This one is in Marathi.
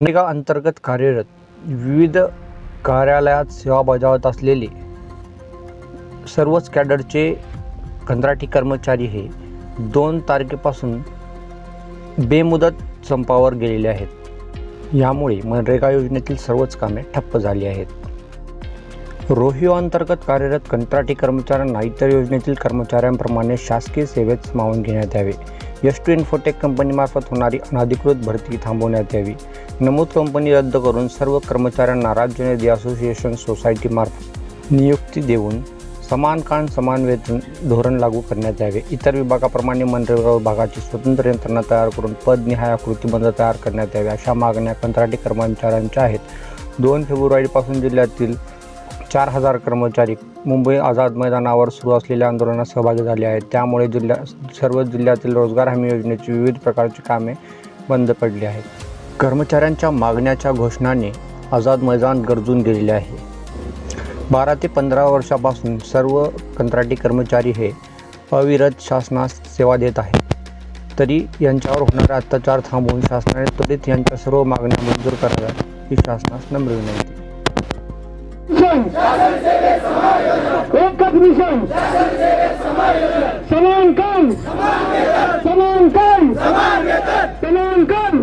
मनरेगा अंतर्गत कार्यरत विविध कार्यालयात सेवा बजावत असलेले सर्वच कॅडरचे कंत्राटी कर्मचारी हे 2 तारखेपासून बेमुदत संपावर गेलेले आहेत। यामुळे मनरेगा योजनेतील सर्वच कामे ठप्प झाली आहेत। रोहिओ अंतर्गत कार्यरत कंत्राटी कर्मचाऱ्यांना इतर योजनेतील कर्मचाऱ्यांप्रमाणे शासकीय सेवेत सामावून घेण्यात यावे। S2 इन्फोटेक कंपनीमार्फत होणारी अनधिकृत भरती थांबवण्यात यावी। नमूद कंपनी रद्द करून सर्व कर्मचाऱ्यांना राज्य नदी असोसिएशन सोसायटीमार्फत नियुक्ती देऊन समान काम समान वेतन धोरण लागू करण्यात यावे। इतर विभागाप्रमाणे मनरेगा विभागाची स्वतंत्र यंत्रणा तयार करून पदनिहाय आकृतीबंध तयार करण्यात यावे, अशा मागण्या कंत्राटी कर्मचाऱ्यांच्या आहेत। 2 फेब्रुवारीपासून जिल्ह्यातील 4000 कर्मचारी मुंबई आझाद मैदानावर सुरू असलेल्या आंदोलनात सहभागी झाले आहेत। त्यामुळे सर्व जिल्ह्यातील रोजगार हमी योजनेची विविध प्रकारची कामे बंद पडली आहेत। कर्मचाऱ्यांच्या मागण्याच्या घोषणाने आझाद मैदान गरजून गेलेले आहे। 12 ते 15 वर्षापासून सर्व कंत्राटी कर्मचारी हे अविरत शासनास सेवा देत आहेत। तरी यांच्यावर होणारे अत्याचार थांबवून शासनाने त्वरित यांच्या सर्व मागण्या मंजूर कराव्यात, ही शासनास नम्र विनंती। एकच मिशन, समान काम, समान काम, समान काम, समान काम।